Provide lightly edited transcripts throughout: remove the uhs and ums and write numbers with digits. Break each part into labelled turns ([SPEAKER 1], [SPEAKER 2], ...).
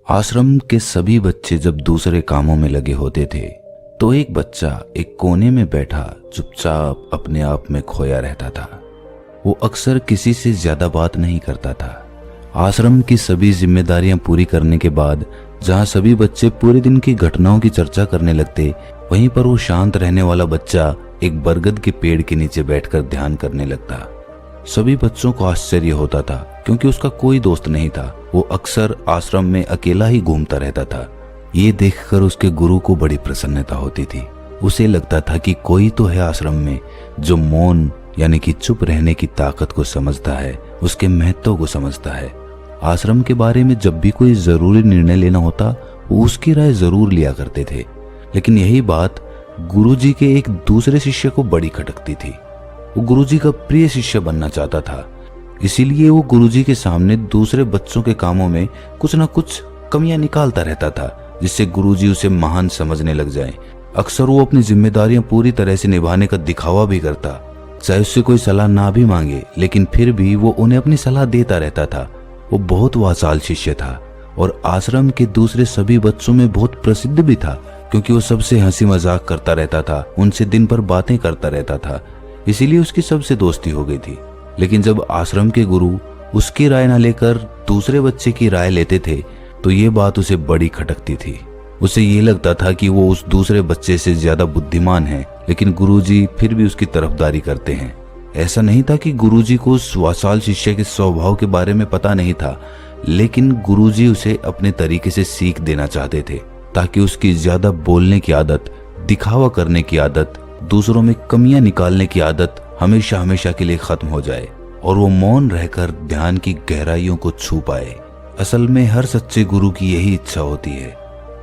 [SPEAKER 1] आश्रम के सभी बच्चे जब दूसरे कामों में लगे होते थे तो एक बच्चा एक कोने में बैठा चुपचाप अपने आप में खोया रहता था। वो अक्सर किसी से ज्यादा बात नहीं करता था। आश्रम की सभी जिम्मेदारियां पूरी करने के बाद जहां सभी बच्चे पूरे दिन की घटनाओं की चर्चा करने लगते, वहीं पर वो शांत रहने वाला बच्चा एक बरगद के पेड़ के नीचे बैठकर ध्यान करने लगता। सभी बच्चों को आश्चर्य होता था क्योंकि उसका कोई दोस्त नहीं था। वो अक्सर आश्रम में अकेला ही घूमता रहता था। ये देखकर उसके गुरु को बड़ी प्रसन्नता होती थी। उसे लगता था कि कोई तो है आश्रम में जो मौन यानी कि चुप रहने की ताकत को समझता है, उसके महत्व को समझता है। आश्रम के बारे में जब भी कोई जरूरी निर्णय लेना होता वो उसकी राय जरूर लिया करते थे, लेकिन यही बात गुरुजी के एक दूसरे शिष्य को बड़ी खटकती थी। वो गुरुजी का प्रिय शिष्य बनना चाहता था, इसीलिए वो गुरुजी के सामने दूसरे बच्चों के कामों में कुछ न कुछ कमियां निकालता रहता था, जिससे गुरुजी उसे महान समझने लग जाएं। अक्सर वो अपनी जिम्मेदारियां पूरी तरह से निभाने का दिखावा भी करता, चाहे उससे कोई सलाह ना भी मांगे, लेकिन फिर भी वो उन्हें अपनी सलाह देता रहता था। वो बहुत वाचाल शिष्य था और आश्रम के दूसरे सभी बच्चों में बहुत प्रसिद्ध भी था, क्योंकि वो सबसे हंसी मजाक करता रहता था, उनसे दिन भर बातें करता रहता था। इसीलिए उसकी सबसे दोस्ती हो गई थी। लेकिन जब आश्रम के गुरु उसकी राय न लेकर दूसरे बच्चे की राय लेते थे तो ये बात उसे बड़ी खटकती थी। उसे ये लगता था कि वो उस दूसरे बच्चे से ज्यादा बुद्धिमान है, लेकिन गुरुजी फिर भी उसकी तरफदारी करते हैं। ऐसा नहीं था कि गुरुजी को उस वाचाल शिष्य के स्वभाव के बारे में पता नहीं था, लेकिन गुरुजी उसे अपने तरीके से सीख देना चाहते थे, ताकि उसकी ज्यादा बोलने की आदत, दिखावा करने की आदत, दूसरों में कमियां निकालने की आदत हमेशा हमेशा के लिए खत्म हो जाए और वो मौन रहकर ध्यान की गहराइयों को छू पाए। असल में हर सच्चे गुरु की यही इच्छा होती है।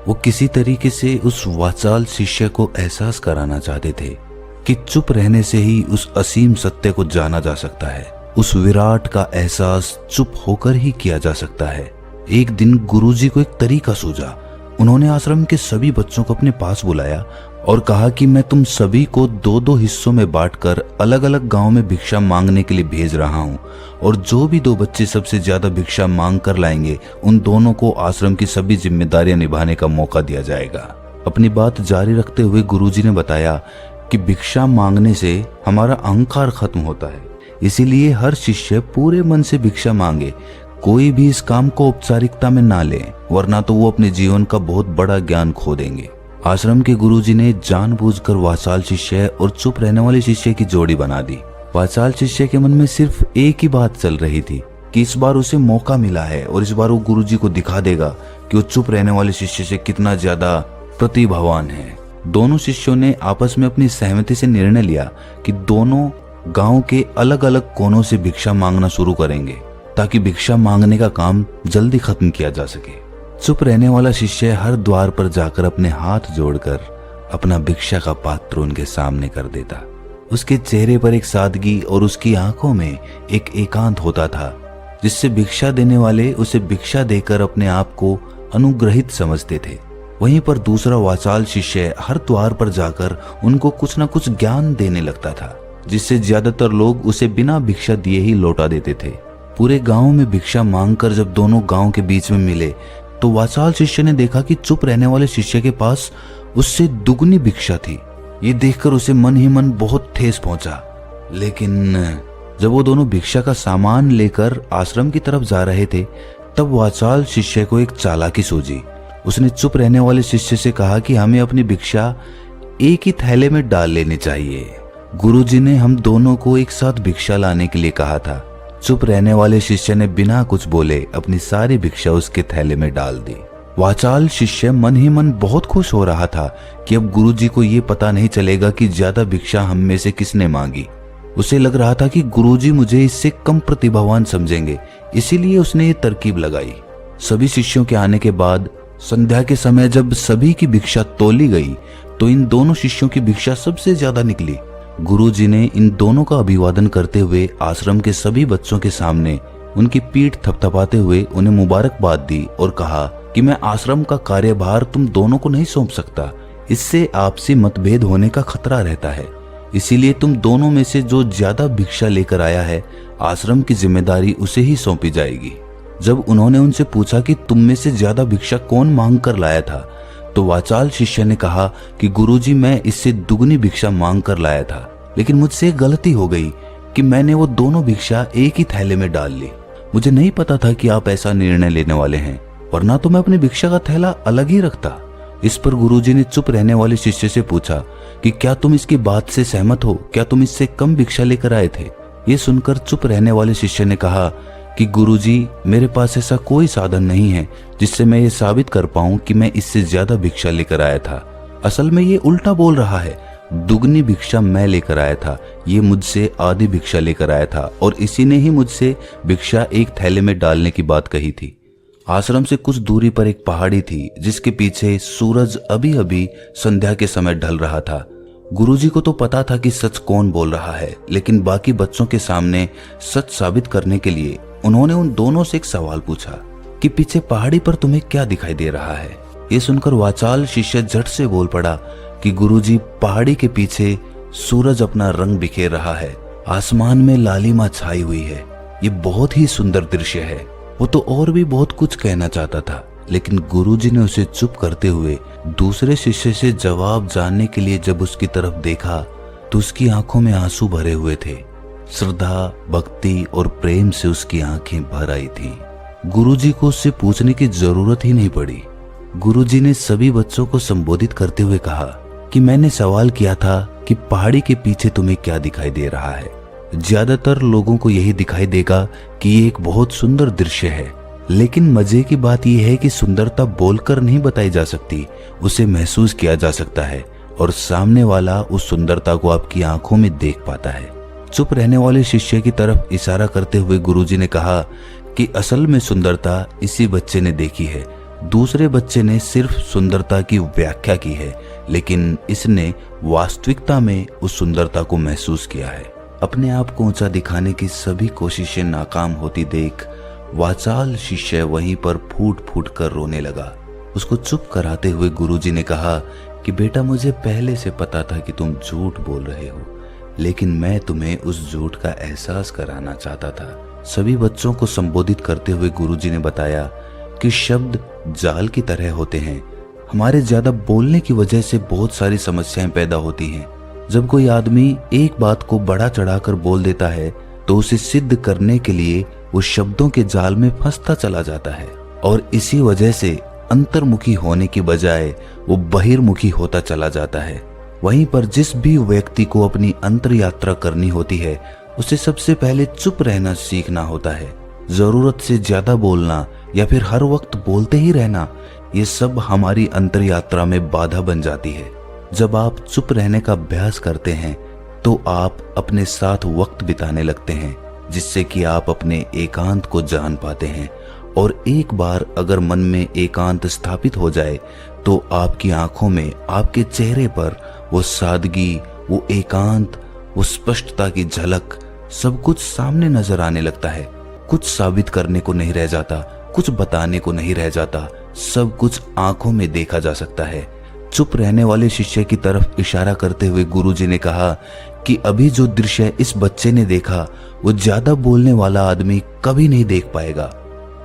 [SPEAKER 1] वो किसी तरीके से उस वाचाल शिष्य को एहसास कराना चाहते थे कि चुप रहने से ही उस असीम सत्य को जाना जा सकता है। उस विराट का एहसास चुप होकर ही किया जा सकता है। एक दिन गुरुजी को एक तरीका सूझा। उन्होंने आश्रम के सभी बच्चों को अपने पास बुलाया और कहा कि मैं तुम सभी को दो दो हिस्सों में बांटकर अलग अलग गांव में भिक्षा मांगने के लिए भेज रहा हूं, और जो भी दो बच्चे सबसे ज्यादा भिक्षा मांग कर लाएंगे उन दोनों को आश्रम की सभी जिम्मेदारियां निभाने का मौका दिया जाएगा। अपनी बात जारी रखते हुए गुरुजी ने बताया कि भिक्षा मांगने से हमारा अहंकार खत्म होता है, इसीलिए हर शिष्य पूरे मन से भिक्षा मांगे। कोई भी इस काम को औपचारिकता में ना ले, वरना तो वो अपने जीवन का बहुत बड़ा ज्ञान खो देंगे। आश्रम के गुरुजी ने जानबूझकर वाचाल शिष्य और चुप रहने वाले शिष्य की जोड़ी बना दी। वाचाल शिष्य के मन में सिर्फ एक ही बात चल रही थी कि इस बार उसे मौका मिला है और इस बार वो गुरुजी को दिखा देगा कि वो चुप रहने वाले शिष्य से कितना ज्यादा प्रतिभावान है। दोनों शिष्यों ने आपस में अपनी सहमति से निर्णय लिया कि दोनों गांव के अलग अलग कोनों से भिक्षा मांगना शुरू करेंगे, ताकि भिक्षा मांगने का काम जल्दी खत्म किया जा सके। चुप रहने वाला शिष्य हर द्वार पर जाकर अपने हाथ जोड़कर अपना भिक्षा का पात्र उनके सामने कर देता। उसके चेहरे पर एक सादगी और उसकी आंखों में एक एकांत होता था, जिससे भिक्षा देने वाले उसे भिक्षा देकर अपने आप को अनुग्रहित समझते थे। वहीं पर दूसरा वाचाल शिष्य हर द्वार पर जाकर उनको कुछ न कुछ ज्ञान देने लगता था, जिससे ज्यादातर लोग उसे बिना भिक्षा दिए ही लौटा देते थे। पूरे गांव में भिक्षा मांगकर जब दोनों गांव के बीच में मिले तो वाचाल शिष्य ने देखा कि चुप रहने वाले शिष्य के पास उससे दुगनी भिक्षा थी। ये देखकर उसे मन ही मन बहुत ठेस पहुंचा। लेकिन जब वो दोनों भिक्षा का सामान लेकर आश्रम की तरफ जा रहे थे, तब वाचाल शिष्य को एक चालाकी सूझी। उसने चुप रहने वाले शिष्य से कहा कि हमें अपनी भिक्षा एक ही थैले में डाल लेनी चाहिए। गुरुजी ने हम दोनों को एक साथ भिक्षा लाने के लिए कहा था। चुप रहने वाले शिष्य ने बिना कुछ बोले अपनी सारी भिक्षा उसके थैले में डाल दी। वाचाल शिष्य मन ही मन बहुत खुश हो रहा था कि अब गुरुजी को ये पता नहीं चलेगा कि ज्यादा भिक्षा हम में से किसने मांगी। उसे लग रहा था कि गुरुजी मुझे इससे कम प्रतिभावान समझेंगे, इसीलिए उसने ये तरकीब लगाई। सभी शिष्यों के आने के बाद संध्या के समय जब सभी की भिक्षा तोली गई तो इन दोनों शिष्यों की भिक्षा सबसे ज्यादा निकली। गुरुजी ने इन दोनों का अभिवादन करते हुए आश्रम के सभी बच्चों के सामने उनकी पीठ थपथपाते हुए उन्हें मुबारकबाद दी और कहा कि मैं आश्रम का कार्यभार तुम दोनों को नहीं सौंप सकता, इससे आपसी मतभेद होने का खतरा रहता है। इसीलिए तुम दोनों में से जो ज्यादा भिक्षा लेकर आया है, आश्रम की जिम्मेदारी उसे ही सौंपी जाएगी। जब उन्होंने उनसे पूछा कि तुम में से ज्यादा भिक्षा कौन मांग कर लाया था, तो वाचाल शिष्य ने कहा कि गुरुजी, मैं इससे दुगनी भिक्षा मांग कर लाया था, लेकिन मुझसे एक गलती हो गई कि मैंने वो दोनों भिक्षा एक ही थैले में डाल ली। मुझे नहीं पता था कि आप ऐसा निर्णय लेने वाले हैं, वरना तो मैं अपनी भिक्षा का थैला अलग ही रखता। इस पर गुरुजी ने चुप रहने वाले शिष्य से पूछा कि क्या तुम इसकी बात से सहमत हो? क्या तुम इससे कम भिक्षा लेकर आए थे? ये सुनकर चुप रहने वाले शिष्य ने कहा कि गुरुजी, मेरे पास ऐसा कोई साधन नहीं है जिससे मैं ये साबित कर पाऊं कि मैं इससे ज्यादा भिक्षा लेकर आया था। असल में ये उल्टा बोल रहा है। दुगनी भिक्षा मैं लेकर आया था, ये मुझसे आधी भिक्षा लेकर आया था और इसी ने ही मुझसे भिक्षा एक थैले में डालने की बात कही थी। आश्रम से कुछ दूरी पर एक पहाड़ी थी जिसके पीछे सूरज अभी अभी संध्या के समय ढल रहा था। गुरुजी को तो पता था कि सच कौन बोल रहा है, लेकिन बाकी बच्चों के सामने सच साबित करने के लिए उन्होंने उन दोनों से एक सवाल पूछा कि पीछे पहाड़ी पर तुम्हें क्या दिखाई दे रहा है? ये सुनकर वाचाल शिष्य झट से बोल पड़ा कि गुरुजी, पहाड़ी के पीछे सूरज अपना रंग बिखेर रहा है, आसमान में लालिमा छाई हुई है, ये बहुत ही सुंदर दृश्य है। वो तो और भी बहुत कुछ कहना चाहता था, लेकिन गुरुजी ने उसे चुप करते हुए दूसरे शिष्य से जवाब जानने के लिए जब उसकी तरफ देखा तो उसकी आंखों में आंसू भरे हुए थे। श्रद्धा, भक्ति और प्रेम से उसकी आंखें भर आई थीं। गुरुजी को उससे पूछने की जरूरत ही नहीं पड़ी। गुरुजी ने सभी बच्चों को संबोधित करते हुए कहा कि मैंने सवाल किया था कि पहाड़ी के पीछे तुम्हें क्या दिखाई दे रहा है। ज्यादातर लोगों को यही दिखाई देगा कि ये एक बहुत सुंदर दृश्य है, लेकिन मजे की बात यह है कि सुंदरता बोलकर नहीं बताई जा सकती, उसे महसूस किया जा सकता है और सामने वाला उस सुंदरता को आपकी आंखों में देख पाता है। चुप रहने वाले शिष्य की तरफ इशारा करते हुए गुरुजी ने कहा कि असल में सुंदरता इसी बच्चे ने देखी है, दूसरे बच्चे ने सिर्फ सुंदरता की व्याख्या की है, लेकिन इसने वास्तविकता में उस सुंदरता को महसूस किया है। अपने आप को ऊंचा दिखाने की सभी कोशिशें नाकाम होती देख वाचाल शिष्य वहीं पर फूट फूट कर रोने लगा। उसको चुप कराते हुए गुरुजी ने कहा कि बेटा, मुझे पहले से पता था कि तुम झूठ बोल रहे हो, लेकिन मैं तुम्हें उस झूठ का एहसास कराना चाहता था। सभी बच्चों को संबोधित करते हुए गुरुजी ने बताया कि शब्द जाल की तरह होते हैं। हमारे ज्यादा बोलने की वजह से बहुत सारी समस्याएं पैदा होती हैं। जब कोई आदमी एक बात को बढ़ा चढ़ाकर बोल देता है तो उसे सिद्ध करने के लिए वो शब्दों के जाल में फंसता चला जाता है और इसी वजह से अंतर्मुखी होने की बजाय वो बहिर्मुखी होता चला जाता है। वहीं पर जिस भी व्यक्ति को अपनी अंतर यात्रा करनी होती है उसे सबसे पहले चुप रहना सीखना होता है। जरूरत से ज्यादा बोलना या फिर हर वक्त बोलते ही रहना, ये सब हमारी अंतर यात्रा में बाधा बन जाती है। जब आप चुप रहने का अभ्यास करते हैं तो आप अपने साथ वक्त बिताने लगते हैं, जिससे कि आप अपने एकांत को जान पाते हैं। और एक बार अगर मन में एकांत स्थापित हो जाए तो आपकी आंखों में, आपके चेहरे पर वो सादगी, वो एकांत, वो स्पष्टता की झलक, सब कुछ सामने नजर आने लगता है। कुछ साबित करने को नहीं रह जाता, कुछ बताने को नहीं रह जाता, सब कुछ आंखों में देखा जा सकता है। चुप रहने वाले शिष्य की तरफ इशारा करते हुए गुरुजी ने कहा कि अभी जो दृश्य इस बच्चे ने देखा वो ज्यादा बोलने वाला आदमी कभी नहीं देख पाएगा।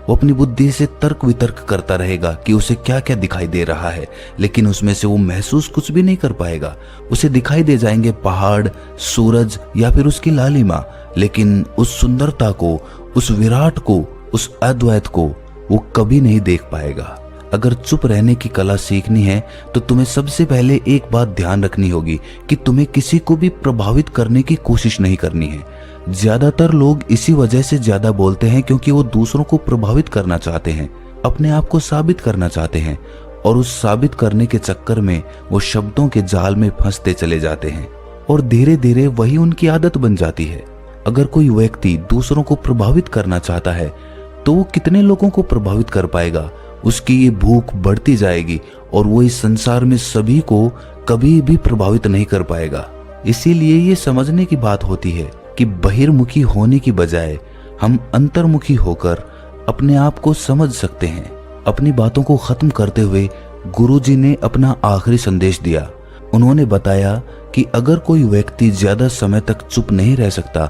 [SPEAKER 1] वो अपनी बुद्धि से तर्क वितर्क करता रहेगा कि उसे क्या क्या दिखाई दे रहा है, लेकिन उसमें से वो महसूस कुछ भी नहीं कर पाएगा। उसे दिखाई दे जाएंगे पहाड़, सूरज या फिर उसकी लालिमा, लेकिन उस सुंदरता को, उस विराट को, उस अद्वैत को वो कभी नहीं देख पाएगा। अगर चुप रहने की कला सीखनी है तो तुम्हें सबसे पहले एक बात ध्यान रखनी होगी कि तुम्हें किसी को भी प्रभावित करने की कोशिश नहीं करनी है। ज्यादातर लोग इसी वजह से ज्यादा बोलते हैं क्योंकि वो दूसरों को प्रभावित करना चाहते हैं, अपने आप को साबित करना चाहते हैं, और उस साबित करने के चक्कर में वो शब्दों के जाल में फंसते चले जाते हैं और धीरे धीरे वही उनकी आदत बन जाती है। अगर कोई व्यक्ति दूसरों को प्रभावित करना चाहता है तो वो कितने लोगों को प्रभावित कर पाएगा? उसकी ये भूख बढ़ती जाएगी और वो इस संसार में सभी को कभी भी प्रभावित नहीं कर पाएगा। इसीलिए ये समझने की बात होती है कि बहिर्मुखी होने की बजाय हम अंतर्मुखी होकर अपने आप को समझ सकते हैं। अपनी बातों को खत्म करते हुए गुरुजी ने अपना आखिरी संदेश दिया। उन्होंने बताया कि अगर कोई व्यक्ति ज्यादा समय तक चुप नहीं रह सकता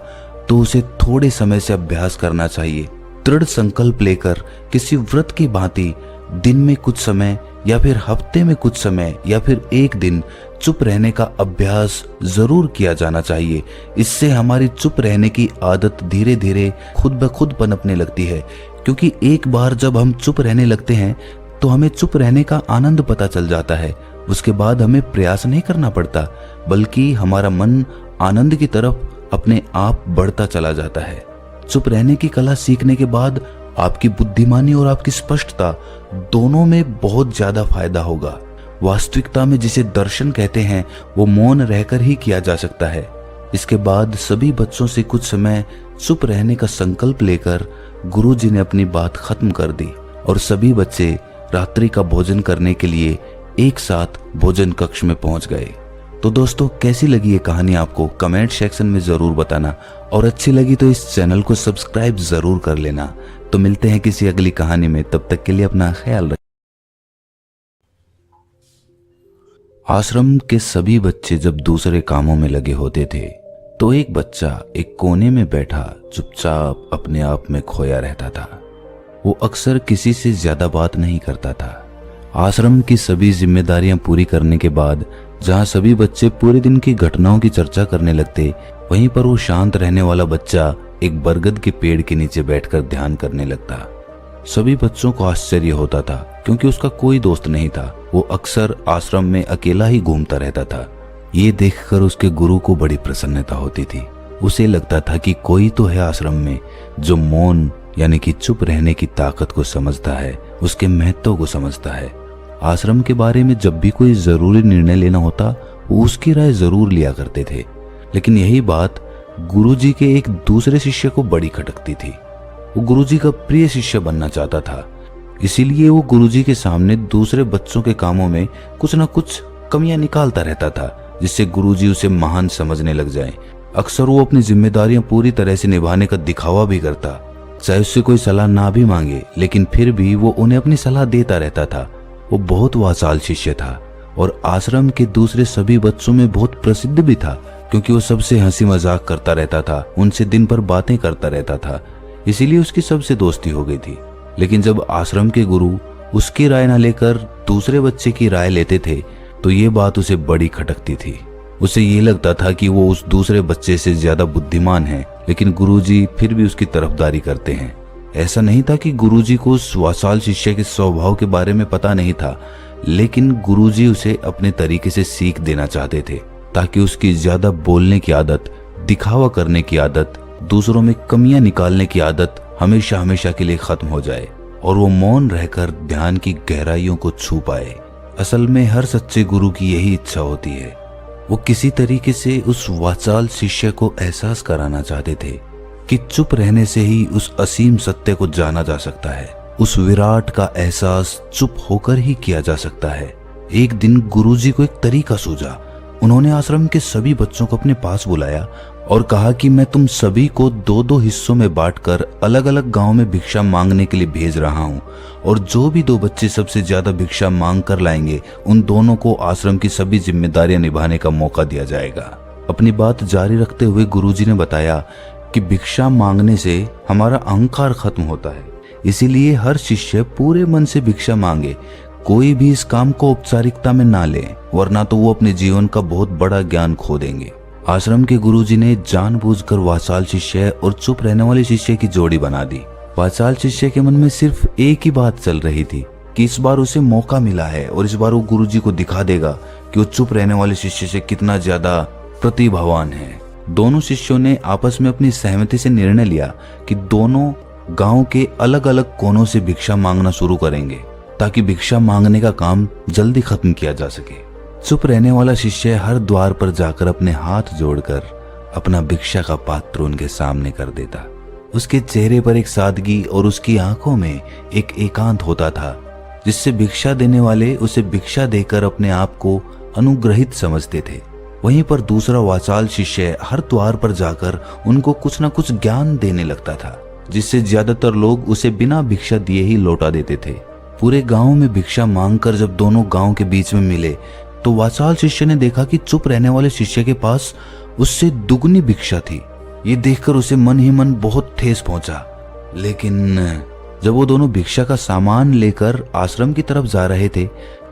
[SPEAKER 1] तो उसे थोड़े समय से अभ्यास करना चाहिए, दृढ़ संकल्प लेकर किसी व्रत की भांति दिन में कुछ समय या फिर हफ्ते में कुछ समय या फिर एक दिन चुप रहने का अभ्यास जरूर किया जाना चाहिए। इससे हमारी चुप रहने की आदत धीरे धीरे खुद ब खुद पनपने लगती है, क्योंकि एक बार जब हम चुप रहने लगते हैं तो हमें चुप रहने का आनंद पता चल जाता है। उसके बाद हमें प्रयास नहीं करना पड़ता, बल्कि हमारा मन आनंद की तरफ अपने आप बढ़ता चला जाता है। चुप रहने की कला सीखने के बाद आपकी बुद्धिमानी और आपकी स्पष्टता दोनों में बहुत ज्यादा फायदा होगा। वास्तविकता में जिसे दर्शन कहते हैं वो मौन रहकर ही किया जा सकता है। इसके बाद सभी बच्चों से कुछ समय चुप रहने का संकल्प लेकर गुरुजी ने अपनी बात खत्म कर दी और सभी बच्चे रात्रि का भोजन करने के लिए एक साथ भोजन कक्ष में पहुंच गए। तो दोस्तों, कैसी लगी ये कहानी आपको कमेंट सेक्शन में जरूर बताना, और अच्छी लगी तो इस चैनल को सब्सक्राइब जरूर कर लेना। तो मिलते हैं किसी अगली कहानी में, तब तक के लिए अपना ख्याल रखें। आश्रम के सभी बच्चे जब दूसरे कामों में लगे होते थे तो एक बच्चा एक कोने में बैठा चुपचाप अपने आप में खोया रहता था। वो अक्सर किसी से ज्यादा बात नहीं करता था। आश्रम की सभी जिम्मेदारियां पूरी करने के बाद जहां सभी बच्चे पूरे दिन की घटनाओं की चर्चा करने लगते, वहीं पर वो शांत रहने वाला बच्चा एक बरगद के पेड़ के नीचे बैठकर ध्यान करने लगता। सभी बच्चों को आश्चर्य होता था, क्योंकि उसका कोई दोस्त नहीं था। वो अक्सर आश्रम में अकेला ही घूमता रहता था। ये देखकर उसके गुरु को बड़ी प्रसन्नता होती थी। उसे लगता था कि कोई तो है आश्रम में जो मौन यानी कि चुप रहने की ताकत को समझता है, उसके महत्व को समझता है। आश्रम के बारे में जब भी कोई जरूरी निर्णय लेना होता, वो उसकी राय जरूर लिया करते थे। लेकिन यही बात गुरुजी के एक दूसरे शिष्य को बड़ी खटकती थी। वो गुरुजी का प्रिय शिष्य बनना चाहता था, इसीलिए वो गुरुजी के सामने दूसरे बच्चों के कामों में कुछ न कुछ कमियां निकालता रहता था, जिससे गुरुजी उसे महान समझने लग जाएं। अक्सर वो अपनी जिम्मेदारियां पूरी तरह से निभाने का दिखावा भी करता, चाहे उससे कोई सलाह ना भी मांगे, लेकिन फिर भी वो उन्हें अपनी सलाह देता रहता था। वो बहुत वाचाल शिष्य था और आश्रम के दूसरे सभी बच्चों में बहुत प्रसिद्ध भी था, क्योंकि वो सबसे हंसी मजाक करता रहता था, उनसे दिन भर बातें करता रहता था। इसीलिए उसकी सबसे दोस्ती हो गई थी। लेकिन जब आश्रम के गुरु उसकी राय न लेकर दूसरे बच्चे की राय लेते थे तो ये बात उसे बड़ी खटकती थी। उसे ये लगता था कि वो उस दूसरे बच्चे से ज्यादा बुद्धिमान है, लेकिन गुरुजी फिर भी उसकी तरफदारी करते हैं। ऐसा नहीं था कि गुरुजी को उस वाचाल शिष्य के स्वभाव के बारे में पता नहीं था, लेकिन गुरुजी उसे अपने तरीके से सीख देना चाहते थे, ताकि उसकी ज्यादा बोलने की आदत, दिखावा करने की आदत, दूसरों में कमियां निकालने की आदत हमेशा हमेशा के लिए खत्म हो जाए और वो मौन रहकर ध्यान की गहराइयों को छू पाए। असल में हर सच्चे गुरु की यही इच्छा होती है। वो किसी तरीके से उस वाचाल शिष्य को एहसास कराना चाहते थे कि चुप रहने से ही उस असीम सत्य को जाना जा सकता है। उस विराट का एहसास चुप होकर ही किया जा सकता है। एक दिन गुरुजी को एक तरीका सूझा। उन्होंने आश्रम के सभी बच्चों को अपने पास बुलाया और कहा कि मैं तुम सभी को दो दो हिस्सों में बांटकर अलग अलग गांव में भिक्षा मांगने के लिए भेज रहा हूं, और जो भी दो बच्चे सबसे ज्यादा भिक्षा मांग कर लाएंगे, उन दोनों को आश्रम की सभी जिम्मेदारियां निभाने का मौका दिया जाएगा। अपनी बात जारी रखते हुए गुरुजी ने बताया कि भिक्षा मांगने से हमारा अहंकार खत्म होता है, इसीलिए हर शिष्य पूरे मन से भिक्षा मांगे। कोई भी इस काम को औपचारिकता में ना ले, वरना तो वो अपने जीवन का बहुत बड़ा ज्ञान खो देंगे। आश्रम के गुरुजी ने जानबूझकर वाचाल शिष्य और चुप रहने वाले शिष्य की जोड़ी बना दी। वाचाल शिष्य के मन में सिर्फ एक ही बात चल रही थी कि इस बार उसे मौका मिला है और इस बार वो गुरुजी को दिखा देगा कि वो चुप रहने वाले शिष्य से कितना ज्यादा प्रतिभावान है। दोनों शिष्यों ने आपस में अपनी सहमति से निर्णय लिया कि दोनों गांव के अलग अलग कोनों से भिक्षा मांगना शुरू करेंगे, ताकि भिक्षा मांगने का काम जल्दी खत्म किया जा सके। चुप रहने वाला शिष्य हर द्वार पर जाकर अपने हाथ जोड़कर अपना भिक्षा का पात्र उनके सामने कर देता। उसके चेहरे पर एक सादगी और उसकी आंखों में एक एकांत होता था, जिससे भिक्षा देने वाले उसे भिक्षा देकर अपने आप को अनुग्रहित समझते थे। वहीं पर दूसरा वाचाल शिष्य हर द्वार पर जाकर उनको कुछ न कुछ ज्ञान देने लगता था, जिससे ज्यादातर लोग उसे बिना भिक्षा दिए ही लौटा देते थे। पूरे गांव में भिक्षा मांगकर जब दोनों गांव के बीच में मिले तो वाचाल शिष्य ने देखा कि चुप रहने वाले शिष्य के पास उससे दुगनी भिक्षा थी। ये देखकर उसे मन ही मन बहुत ठेस पहुंचा। लेकिन जब वो दोनों भिक्षा का सामान लेकर आश्रम की तरफ जा रहे थे,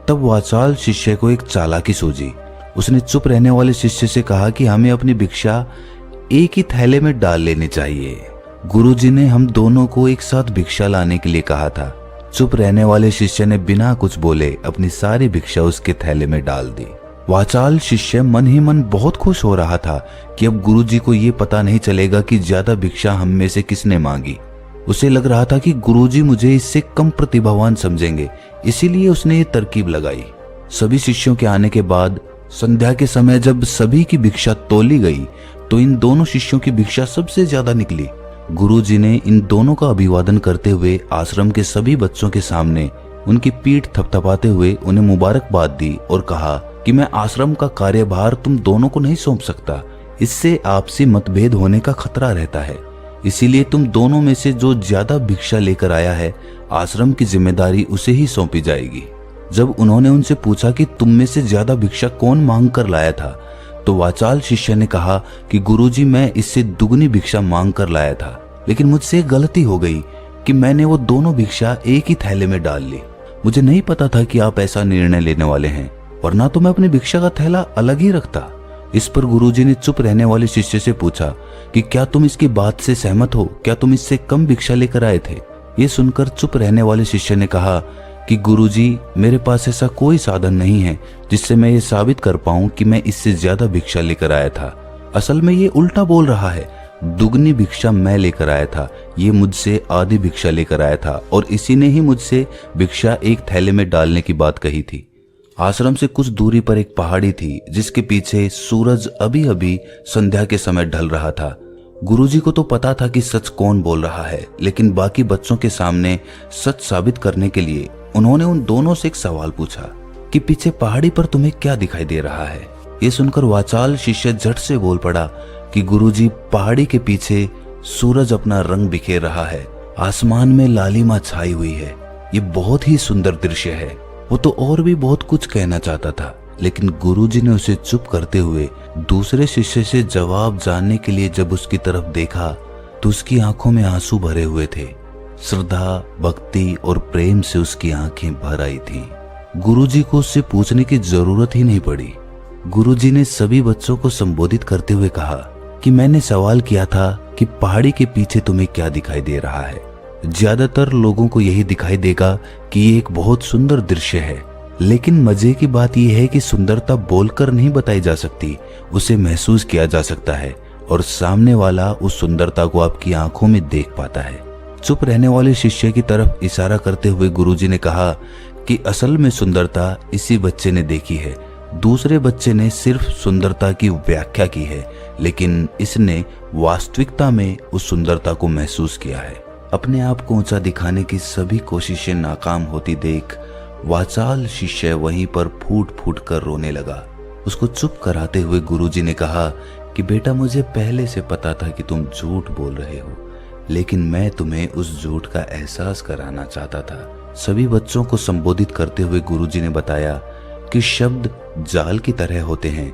[SPEAKER 1] तब वाचाल शिष्य को एक चालाकी सूझी। उसने चुप रहने वाले शिष्य से कहा कि हमें अपनी भिक्षा एक ही थैले में डाल लेनी चाहिए। गुरुजी ने हम दोनों को एक साथ भिक्षा लाने के लिए कहा था। चुप रहने वाले शिष्य ने बिना कुछ बोले अपनी सारी भिक्षा उसके थैले में डाल दी। वाचाल शिष्य मन ही मन बहुत खुश हो रहा था कि अब गुरुजी को ये पता नहीं चलेगा कि ज्यादा भिक्षा हम में से किसने मांगी। उसे लग रहा था कि गुरुजी मुझे इससे कम प्रतिभावान समझेंगे, इसीलिए उसने ये तरकीब लगाई। सभी शिष्यों के आने के बाद संध्या के समय जब सभी की भिक्षा तोली गई तो इन दोनों शिष्यों की भिक्षा सबसे ज्यादा निकली। गुरुजी ने इन दोनों का अभिवादन करते हुए आश्रम के सभी बच्चों के सामने उनकी पीठ थपथपाते हुए उन्हें मुबारकबाद दी और कहा कि मैं आश्रम का कार्यभार तुम दोनों को नहीं सौंप सकता, इससे आपसी मतभेद होने का खतरा रहता है। इसीलिए तुम दोनों में से जो ज्यादा भिक्षा लेकर आया है, आश्रम की जिम्मेदारी उसे ही सौंपी जाएगी। जब उन्होंने उनसे पूछा कि तुम में से ज्यादा भिक्षा कौन मांग कर लाया था, तो वाचाल शिष्य ने कहा कि गुरुजी मैं इससे दुगनी भिक्षा मांग कर लाया था, लेकिन मुझसे गलती हो गई कि मैंने वो दोनों भिक्षा एक ही थैले में डाल ली। मुझे नहीं पता था कि आप ऐसा निर्णय लेने वाले हैं, वरना तो मैं अपनी भिक्षा का थैला अलग ही रखता। इस पर गुरुजी ने चुप रहने वाले शिष्य से पूछा कि क्या तुम इसकी बात से सहमत हो? क्या तुम इससे कम भिक्षा लेकर आए थे? ये सुनकर चुप रहने वाले शिष्य ने कहा कि गुरुजी मेरे पास ऐसा कोई साधन नहीं है जिससे मैं ये साबित कर पाऊं कि मैं इससे ज्यादा भिक्षा लेकर आया था। असल में ये उल्टा बोल रहा है। दुगनी भिक्षा मैं लेकर आया था, ये मुझसे आधी भिक्षा लेकर आया था और इसी ने ही मुझसे भिक्षा एक थैले में डालने की बात कही थी। आश्रम से कुछ दूरी पर एक पहाड़ी थी जिसके पीछे सूरज अभी अभी संध्या के समय ढल रहा था। गुरुजी को तो पता था कि सच कौन बोल रहा है, लेकिन बाकी बच्चों के सामने सच साबित करने के लिए उन्होंने उन दोनों से एक सवाल पूछा कि पीछे पहाड़ी पर तुम्हें क्या दिखाई दे रहा है? ये सुनकर वाचाल शिष्य झट से बोल पड़ा कि गुरुजी पहाड़ी के पीछे सूरज अपना रंग बिखेर रहा है, आसमान में लालिमा छाई हुई है, ये बहुत ही सुंदर दृश्य है। वो तो और भी बहुत कुछ कहना चाहता था, लेकिन गुरुजी ने उसे चुप करते हुए दूसरे शिष्य से जवाब जानने के लिए जब उसकी तरफ देखा तो उसकी आंखों में आंसू भरे हुए थे। श्रद्धा, भक्ति और प्रेम से उसकी आंखें भर आई थीं। गुरुजी को उससे पूछने की जरूरत ही नहीं पड़ी। गुरुजी ने सभी बच्चों को संबोधित करते हुए कहा कि मैंने सवाल किया था कि पहाड़ी के पीछे तुम्हें क्या दिखाई दे रहा है। ज्यादातर लोगों को यही दिखाई देगा कि ये एक बहुत सुंदर दृश्य है, लेकिन मजे की बात यह है कि सुंदरता बोलकर नहीं बताई जा सकती, उसे महसूस किया जा सकता है और सामने वाला उस सुंदरता को आपकी आंखों में देख पाता है। चुप रहने वाले शिष्य की तरफ इशारा करते हुए गुरुजी ने कहा कि असल में सुंदरता इसी बच्चे ने देखी है। दूसरे बच्चे ने सिर्फ सुंदरता की व्याख्या की है, लेकिन इसने वास्तविकता में उस सुंदरता को महसूस किया है। अपने आप को ऊंचा दिखाने की सभी कोशिशें नाकाम होती देख वाचाल शिष्य वहीं पर फूट फूट कर रोने लगा। उसको चुप कराते हुए गुरुजी ने कहा कि बेटा, मुझे पहले से पता था कि तुम झूठ बोल रहे हो, लेकिन मैं तुम्हें उस झूठ का एहसास कराना चाहता था। सभी बच्चों को संबोधित करते हुए गुरुजी ने बताया कि शब्द जाल की तरह होते हैं।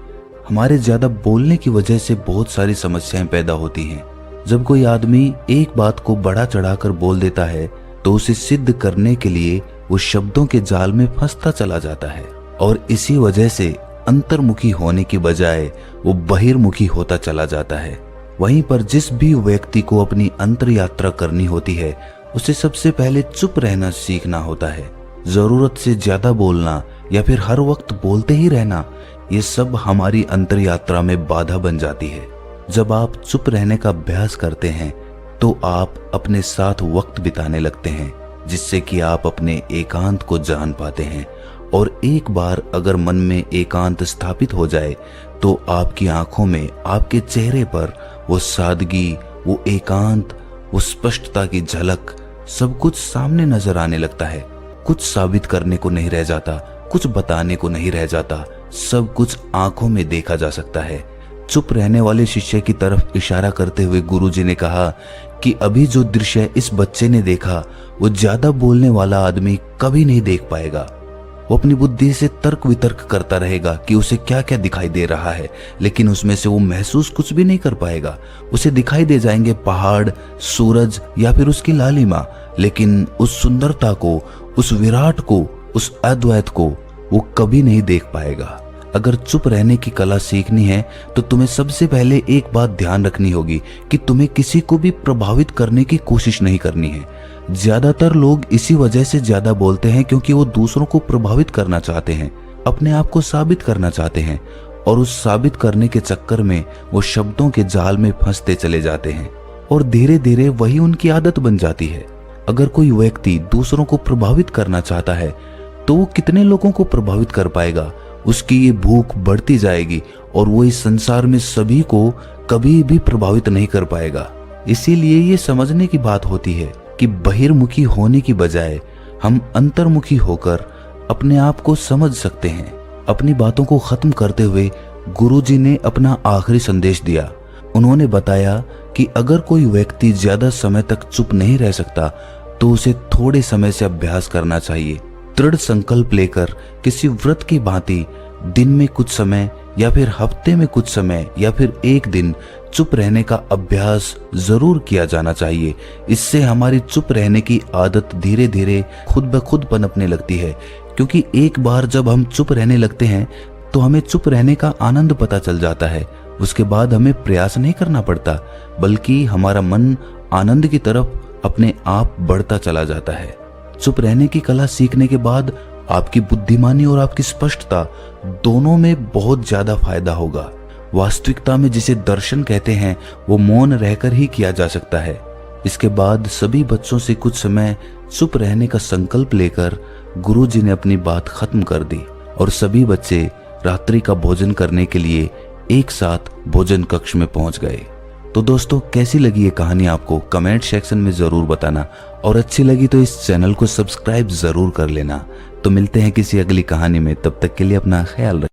[SPEAKER 1] हमारे ज्यादा बोलने की वजह से बहुत सारी समस्याएं पैदा होती हैं। जब कोई आदमी एक बात को बढ़ा चढ़ाकर बोल देता है तो उसे सिद्ध करने के लिए वो शब्दों के जाल में फंसता चला जाता है और इसी वजह से अंतर्मुखी होने की बजाय वो बहिर्मुखी होता चला जाता है। वहीं पर जिस भी व्यक्ति को अपनी अंतर यात्रा करनी होती है उसे सबसे पहले चुप रहना सीखना होता है। जरूरत से ज्यादा बोलना या फिर हर वक्त बोलते ही रहना, ये सब हमारी अंतर यात्रा में बाधा बन जाती है। जब आप चुप रहने का अभ्यास करते हैं तो आप अपने साथ वक्त बिताने लगते हैं, जिससे कि आप अपने एकांत को जान पाते हैं। और एक बार अगर मन में एकांत स्थापित हो जाए तो आपकी आंखों में, आपके चेहरे पर वो सादगी, वो एकांत, वो स्पष्टता की झलक, सब कुछ सामने नजर आने लगता है। कुछ साबित करने को नहीं रह जाता, कुछ बताने को नहीं रह जाता, सब कुछ आंखों में देखा जा सकता है। चुप रहने वाले शिष्य की तरफ इशारा करते हुए गुरुजी ने कहा कि अभी जो दृश्य इस बच्चे ने देखा वो ज्यादा बोलने वाला आदमी कभी नहीं देख पाएगा। वो अपनी बुद्धि से तर्क वितर्क करता रहेगा कि उसे क्या क्या दिखाई दे रहा है, लेकिन उसमें से वो महसूस कुछ भी नहीं कर पाएगा। उसे दिखाई दे जाएंगे पहाड़, सूरज या फिर उसकी लालिमा, लेकिन उस सुंदरता को, उस विराट को, उस अद्वैत को वो कभी नहीं देख पाएगा। अगर चुप रहने की कला सीखनी है तो तुम्हें सबसे पहले एक बात ध्यान रखनी होगी कि तुम्हें किसी को भी प्रभावित करने की कोशिश नहीं करनी है। ज्यादातर लोग इसी वजह से ज्यादा बोलते हैं क्योंकि वो दूसरों को प्रभावित करना चाहते हैं, अपने आप को साबित करना चाहते हैं, और उस साबित करने के चक्कर में वो शब्दों के जाल में फंसते चले जाते हैं और धीरे धीरे वही उनकी आदत बन जाती है। अगर कोई व्यक्ति दूसरों को प्रभावित करना चाहता है तो वो कितने लोगों को प्रभावित कर पाएगा? उसकी ये भूख बढ़ती जाएगी और वो इस संसार में सभी को कभी भी प्रभावित नहीं कर पाएगा। इसीलिए ये समझने की बात होती है कि बहिर्मुखी होने की बजाय हम अंतर्मुखी होकर अपने आप को समझ सकते हैं। अपनी बातों को खत्म करते हुए गुरुजी ने अपना आखिरी संदेश दिया। उन्होंने बताया कि अगर कोई व्यक्ति ज्यादा समय तक चुप नहीं रह सकता तो उसे थोड़े समय से अभ्यास करना चाहिए। दृढ़ संकल्प लेकर किसी व्रत की भांति दिन में कुछ समय या फिर हफ्ते में कुछ समय या फिर एक दिन चुप रहने का अभ्यास जरूर किया जाना चाहिए। इससे हमारी चुप रहने की आदत धीरे धीरे खुद ब खुद पनपने लगती है, क्योंकि एक बार जब हम चुप रहने लगते हैं तो हमें चुप रहने का आनंद पता चल जाता है। उसके बाद हमें प्रयास नहीं करना पड़ता, बल्कि हमारा मन आनंद की तरफ अपने आप बढ़ता चला जाता है। चुप रहने की कला सीखने के बाद आपकी बुद्धिमानी और आपकी स्पष्टता दोनों में बहुत ज्यादा फायदा होगा। वास्तविकता में जिसे दर्शन कहते हैं वो मौन रहकर ही किया जा सकता है। इसके बाद सभी बच्चों से कुछ समय चुप रहने का संकल्प लेकर गुरुजी ने अपनी बात खत्म कर दी और सभी बच्चे रात्रि का भोजन करने के लिए एक साथ भोजन कक्ष में पहुंच गए। तो दोस्तों, कैसी लगी ये कहानी आपको कमेंट सेक्शन में जरूर बताना, और अच्छी लगी तो इस चैनल को सब्सक्राइब जरूर कर लेना। तो मिलते हैं किसी अगली कहानी में, तब तक के लिए अपना ख्याल रखें।